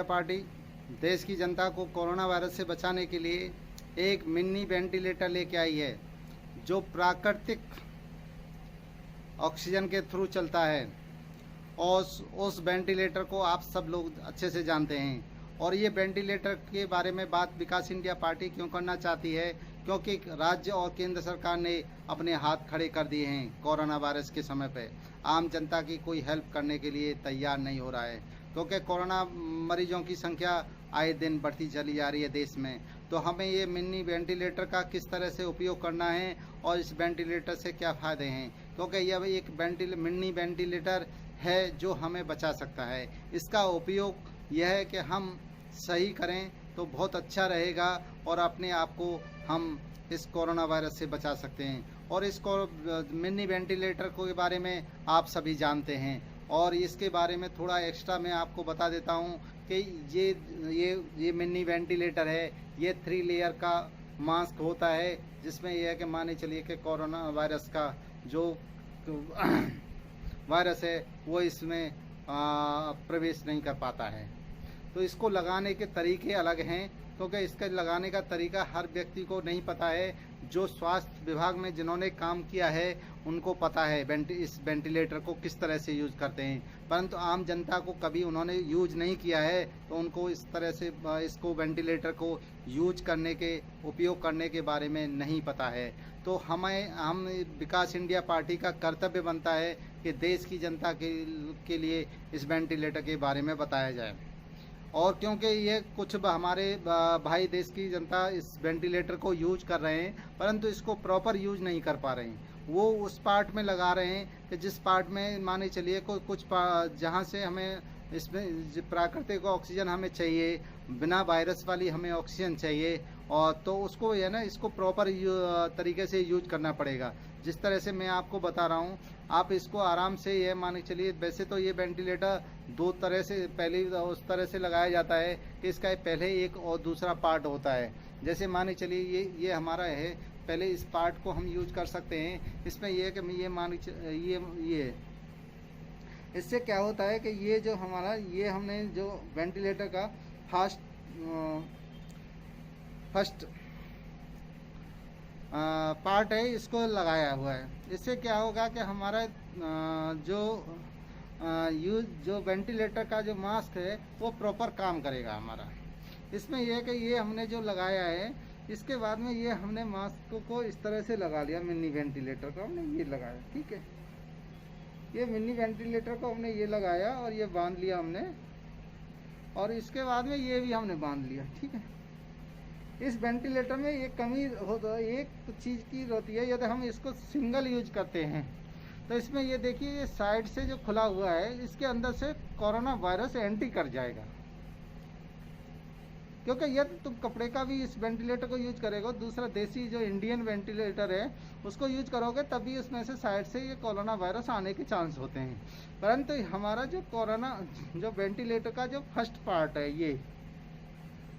Party देश की जनता को कोरोना वायरस से बचाने के लिए एक मिनी वेंटिलेटर लेके आई है, जो प्राकृतिक ऑक्सीजन के थ्रू चलता है। और उस वेंटिलेटर को आप सब लोग अच्छे से जानते हैं। और ये वेंटिलेटर के बारे में बात विकास इंडिया पार्टी क्यों करना चाहती है? क्योंकि राज्य और केंद्र सरकार ने अपने हाथ खड़े कर दिए हैं। कोरोना वायरस के समय पे आम जनता की कोई हेल्प करने के लिए तैयार नहीं हो रहा है, क्योंकि कोरोना मरीजों की संख्या आए दिन बढ़ती चली जा रही है देश में। तो हमें ये मिनी वेंटिलेटर का किस तरह से उपयोग करना है और इस वेंटिलेटर से क्या फ़ायदे हैं, क्योंकि यह एक मिनी वेंटिलेटर है जो हमें बचा सकता है। इसका उपयोग यह है कि हम सही करें तो बहुत अच्छा रहेगा और अपने आप को हम इस कोरोना वायरस से बचा सकते हैं। और इस मिनी वेंटिलेटर के बारे में आप सभी जानते हैं, और इसके बारे में थोड़ा एक्स्ट्रा मैं आपको बता देता हूं कि ये मिनी वेंटिलेटर है। ये 3 लेयर का मास्क होता है, जिसमें यह है कि माने चलिए कि कोरोना वायरस का जो वायरस है वो इसमें प्रवेश नहीं कर पाता है। तो इसको लगाने के तरीके अलग हैं, क्योंकि इसका लगाने का तरीका हर व्यक्ति को नहीं पता है। जो स्वास्थ्य विभाग में जिन्होंने काम किया है उनको पता है इस वेंटिलेटर को किस तरह से यूज करते हैं, परंतु आम जनता को कभी उन्होंने यूज नहीं किया है, तो उनको इस तरह से इसको वेंटिलेटर को यूज करने के उपयोग करने के बारे में नहीं पता है। तो हम विकास इंडिया पार्टी का कर्तव्य बनता है कि देश की जनता के लिए इस वेंटिलेटर के बारे में बताया जाए। और क्योंकि ये कुछ हमारे भाई देश की जनता इस वेंटिलेटर को यूज कर रहे हैं, परंतु इसको प्रॉपर यूज नहीं कर पा रहे हैं। वो उस पार्ट में लगा रहे हैं कि जिस पार्ट में माने चलिए कुछ जहाँ से हमें इसमें प्राकृतिक ऑक्सीजन हमें चाहिए, बिना वायरस वाली हमें ऑक्सीजन चाहिए, और तो उसको है ना इसको प्रॉपर तरीके से यूज करना पड़ेगा। जिस तरह से मैं आपको बता रहा हूँ, आप इसको आराम से ये माने चलिए, वैसे तो ये वेंटिलेटर 2 तरह से पहले उस तरह से लगाया जाता है कि इसका पहले एक और दूसरा पार्ट होता है। जैसे माने चलिए ये हमारा है, पहले इस पार्ट को हम यूज कर सकते हैं। इसमें ये है कि ये इससे क्या होता है कि ये जो हमारा ये हमने जो वेंटिलेटर का फर्स्ट पार्ट है इसको लगाया हुआ है। इससे क्या होगा कि हमारा जो वेंटिलेटर का जो मास्क है वो प्रॉपर काम करेगा हमारा। इसमें यह है कि ये हमने जो लगाया है, इसके बाद में ये हमने मास्क को इस तरह से लगा लिया। मिनी वेंटिलेटर को हमने ये लगाया, ठीक है, ये मिनी वेंटिलेटर को हमने ये लगाया और ये बांध लिया हमने, और इसके बाद में ये भी हमने बांध लिया, ठीक है। इस वेंटिलेटर में एक कमी होता है, एक चीज़ की होती है, यदि हम इसको सिंगल यूज करते हैं तो इसमें ये देखिए, ये साइड से जो खुला हुआ है इसके अंदर से कोरोना वायरस एंट्री कर जाएगा। क्योंकि यदि तुम कपड़े का भी इस वेंटिलेटर को यूज करेगा, दूसरा देसी जो इंडियन वेंटिलेटर है उसको यूज करोगे, तभी उसमें से साइड से ये कोरोना वायरस आने के चांस होते हैं। परंतु हमारा जो जो वेंटिलेटर का जो फर्स्ट पार्ट है, ये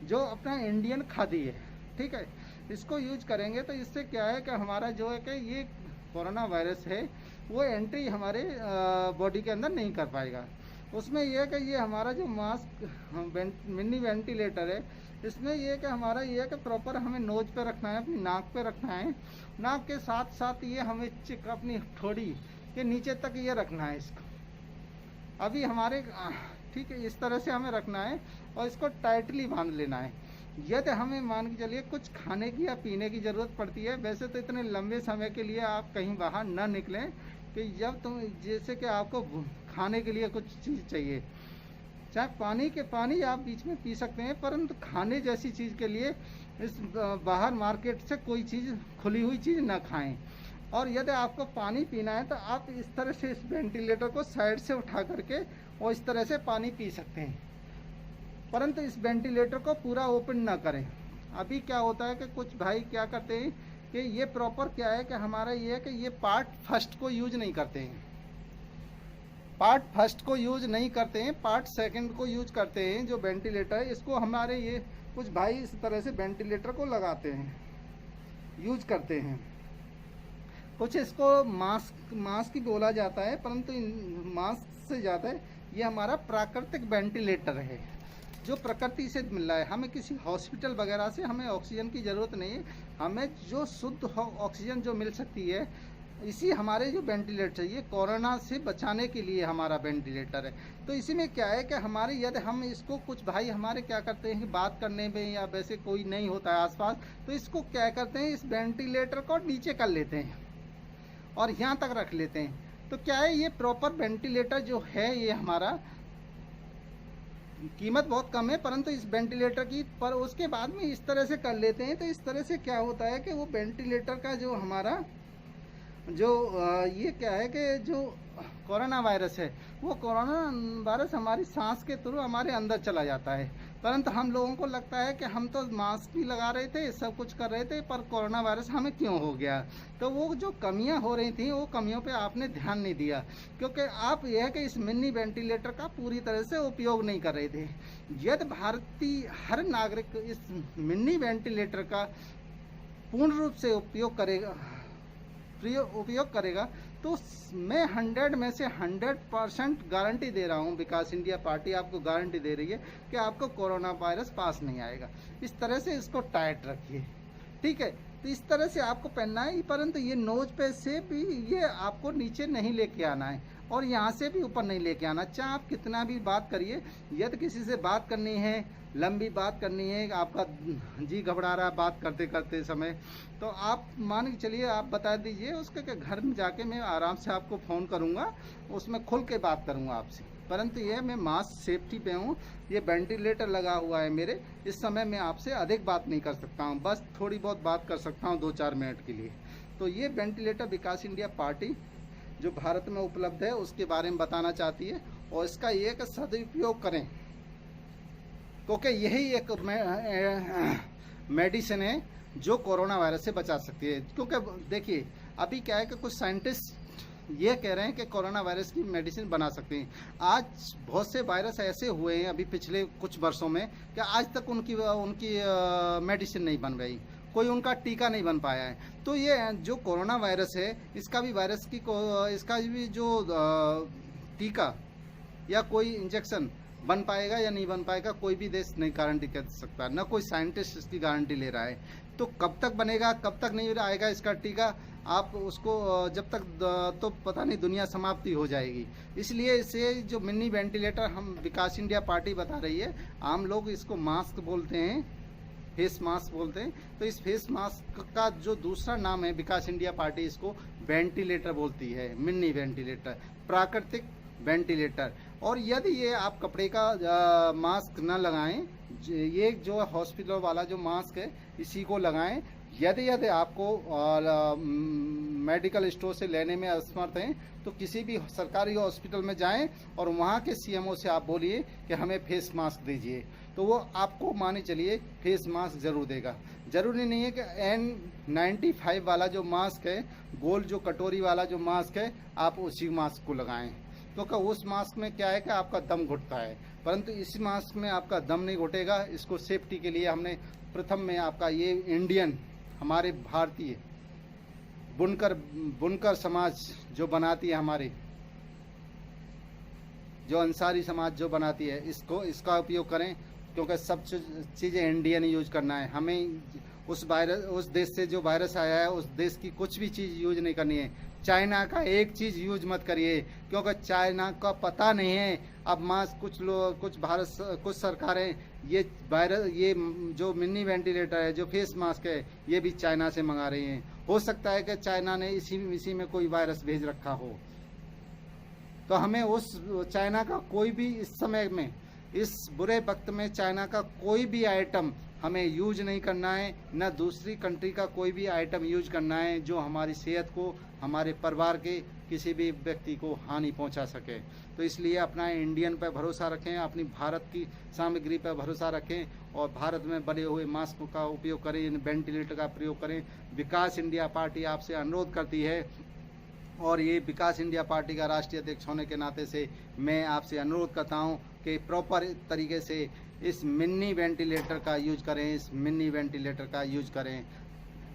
जो अपना इंडियन खादी है, ठीक है, इसको यूज करेंगे तो इससे क्या है कि हमारा जो है कि ये कोरोना वायरस है वो एंट्री हमारे बॉडी के अंदर नहीं कर पाएगा। उसमें यह है कि ये हमारा जो मास्क मिनी वेंटिलेटर है, इसमें यह है कि हमारा ये है कि प्रॉपर हमें नोज पे रखना है, अपनी नाक पे रखना है। नाक के साथ साथ ये हमें अपनी ठोड़ी के नीचे तक ये रखना है इसको। अभी हमारे ठीक है, इस तरह से हमें रखना है और इसको टाइटली बांध लेना है। यदि हमें मान के चलिए कुछ खाने की या पीने की ज़रूरत पड़ती है, वैसे तो इतने लंबे समय के लिए आप कहीं बाहर ना निकलें कि जब तुम जैसे कि आपको खाने के लिए कुछ चीज़ चाहिए, चाहे पानी आप बीच में पी सकते हैं, परंतु खाने जैसी चीज़ के लिए इस बाहर मार्केट से कोई चीज़ खुली हुई चीज़ ना खाएं। और यदि आपको पानी पीना है तो आप इस तरह से इस वेंटिलेटर को साइड से उठा करके और इस तरह से पानी पी सकते हैं, परंतु इस वेंटिलेटर को पूरा ओपन ना करें। अभी क्या होता है कि कुछ भाई क्या करते हैं कि ये प्रॉपर क्या है कि हमारा ये है कि ये पार्ट फर्स्ट को यूज नहीं करते हैं, पार्ट फर्स्ट को यूज नहीं करते हैं, पार्ट सेकंड को यूज करते हैं। जो वेंटिलेटर है इसको हमारे ये कुछ भाई इस तरह से वेंटिलेटर को लगाते हैं, यूज करते हैं। कुछ इसको मास्क ही बोला जाता है, परंतु मास्क से ज़्यादा ये हमारा प्राकृतिक वेंटिलेटर है। जो प्रकृति से मिल रहा है, हमें किसी हॉस्पिटल वगैरह से हमें ऑक्सीजन की ज़रूरत नहीं है। हमें जो शुद्ध ऑक्सीजन जो मिल सकती है, इसी हमारे जो वेंटिलेटर, ये कोरोना से बचाने के लिए हमारा वेंटिलेटर है। तो इसी में क्या है कि हमारे यदि हम इसको, कुछ भाई हमारे क्या करते हैं कि बात करने में या वैसे कोई नहीं होता है आसपास, तो इसको क्या करते हैं, इस वेंटिलेटर को नीचे कर लेते हैं और यहाँ तक रख लेते हैं। तो क्या है, ये प्रॉपर वेंटिलेटर जो है, ये हमारा कीमत बहुत कम है, परंतु इस वेंटिलेटर की पर उसके बाद में इस तरह से कर लेते हैं। तो इस तरह से क्या होता है कि वो वेंटिलेटर का जो हमारा जो ये क्या है कि जो कोरोना वायरस है, वो कोरोना वायरस हमारी सांस के थ्रू हमारे अंदर चला जाता है। परंतु हम लोगों को लगता है कि हम तो मास्क भी लगा रहे थे, सब कुछ कर रहे थे, पर कोरोना वायरस हमें क्यों हो गया। तो वो जो कमियां हो रही थी, वो कमियों पे आपने ध्यान नहीं दिया, क्योंकि आप यह है कि इस मिनी वेंटिलेटर का पूरी तरह से उपयोग नहीं कर रहे थे। यदि भारतीय हर नागरिक इस मिनी वेंटिलेटर का पूर्ण रूप से उपयोग करेगा तो मैं 100 में से 100% गारंटी दे रहा हूँ, विकास इंडिया पार्टी आपको गारंटी दे रही है कि आपको कोरोना वायरस पास नहीं आएगा। इस तरह से इसको टाइट रखिए, ठीक है। तो इस तरह से आपको पहनना है, परंतु ये नोज पे से भी ये आपको नीचे नहीं लेके आना है और यहाँ से भी ऊपर नहीं लेके आना। चाहे आप कितना भी बात करिए, यदि किसी से बात करनी है, लंबी बात करनी है, आपका जी घबरा रहा है बात करते करते समय, तो आप मान के चलिए, आप बता दीजिए उसके कि घर में जाके मैं आराम से आपको फ़ोन करूँगा, उसमें खुल के बात करूँगा आपसे। परंतु ये मैं मास्क सेफ्टी पे हूँ, ये वेंटिलेटर लगा हुआ है मेरे, इस समय मैं आपसे अधिक बात नहीं कर सकता हूँ, बस थोड़ी बहुत बात कर सकता हूँ 2-4 मिनट के लिए। तो ये वेंटिलेटर विकास इंडिया पार्टी जो भारत में उपलब्ध है उसके बारे में बताना चाहती है, और इसका एक सदुपयोग करें, क्योंकि यही एक मेडिसिन है जो कोरोना वायरस से बचा सकती है। क्योंकि देखिए अभी क्या है कि कुछ साइंटिस्ट ये कह रहे हैं कि कोरोना वायरस की मेडिसिन बना सकते हैं। आज बहुत से वायरस ऐसे हुए हैं अभी पिछले कुछ वर्षों में कि आज तक उनकी मेडिसिन नहीं बन रही, कोई उनका टीका नहीं बन पाया है। तो ये जो कोरोना वायरस है, इसका भी जो टीका या कोई इंजेक्शन बन पाएगा या नहीं बन पाएगा, कोई भी देश नहीं गारंटी कर सकता, न कोई साइंटिस्ट इसकी गारंटी ले रहा है। तो कब तक बनेगा, कब तक नहीं आएगा इसका टीका, आप उसको जब तक तो पता नहीं, दुनिया समाप्ति हो जाएगी। इसलिए इसे जो मिनी वेंटिलेटर हम विकास इंडिया पार्टी बता रही है, आम लोग इसको मास्क बोलते हैं, फेस मास्क बोलते हैं। तो इस फेस मास्क का जो दूसरा नाम है, विकास इंडिया पार्टी इसको वेंटिलेटर बोलती है, मिनी वेंटिलेटर, प्राकृतिक वेंटिलेटर। और यदि ये आप कपड़े का मास्क न लगाएं, ये जो हॉस्पिटल वाला जो मास्क है इसी को लगाएं। यदि आपको मेडिकल स्टोर से लेने में असमर्थ हैं तो किसी भी सरकारी हॉस्पिटल में जाएं और वहाँ के सीएमओ से आप बोलिए कि हमें फेस मास्क दीजिए, तो वो आपको माने चलिए फेस मास्क जरूर देगा। जरूरी नहीं है कि N95 वाला जो मास्क है, गोल जो कटोरी वाला जो मास्क है, आप उसी मास्क को लगाएं, क्योंकि उस मास्क में क्या है कि आपका दम घुटता है, परंतु इस मास्क में आपका दम नहीं घुटेगा। इसको सेफ्टी के लिए हमने प्रथम में आपका ये इंडियन, हमारे भारतीय बुनकर समाज जो बनाती है, हमारे जो अंसारी समाज जो बनाती है, इसका उपयोग करें, क्योंकि सब चीज़ें इंडियन यूज करना है। हमें उस देश से जो वायरस आया है उस देश की कुछ भी चीज़ यूज नहीं करनी है। चाइना का एक चीज़ यूज मत करिए, क्योंकि चाइना का पता नहीं है। अब मास्क कुछ सरकारें ये वायरस, ये जो मिनी वेंटिलेटर है, जो फेस मास्क है, ये भी चाइना से मंगा रही हैं। हो सकता है कि चाइना ने इसी में कोई वायरस भेज रखा हो। तो हमें उस चाइना का कोई भी, इस समय में, इस बुरे वक्त में चाइना का कोई भी आइटम हमें यूज नहीं करना है, न दूसरी कंट्री का कोई भी आइटम यूज करना है जो हमारी सेहत को, हमारे परिवार के किसी भी व्यक्ति को हानि पहुंचा सके। तो इसलिए अपना इंडियन पर भरोसा रखें, अपनी भारत की सामग्री पर भरोसा रखें और भारत में बने हुए मास्क का उपयोग करें, वेंटिलेटर का प्रयोग करें। विकास इंडिया पार्टी आपसे अनुरोध करती है, और ये विकास इंडिया पार्टी का राष्ट्रीय अध्यक्ष होने के नाते से मैं आपसे अनुरोध करता हूं कि प्रॉपर तरीके से इस मिनी वेंटिलेटर का यूज करें,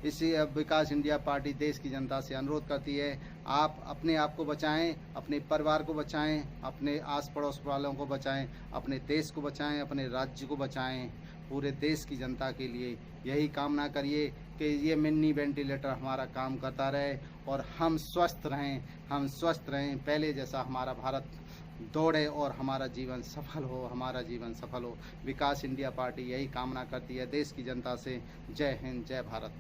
इसी विकास इंडिया पार्टी देश की जनता से अनुरोध करती है। आप अपने आप को बचाएं, अपने परिवार को बचाएं, अपने आस पड़ोस वालों को बचाएं, अपने देश को बचाएं, अपने राज्य को बचाएं। पूरे देश की जनता के लिए यही कामना करिए कि ये मिनी वेंटिलेटर हमारा काम करता रहे और हम स्वस्थ रहें, पहले जैसा हमारा भारत दौड़े और हमारा जीवन सफल हो। विकास इंडिया पार्टी यही कामना करती है देश की जनता से। जय हिंद, जय भारत।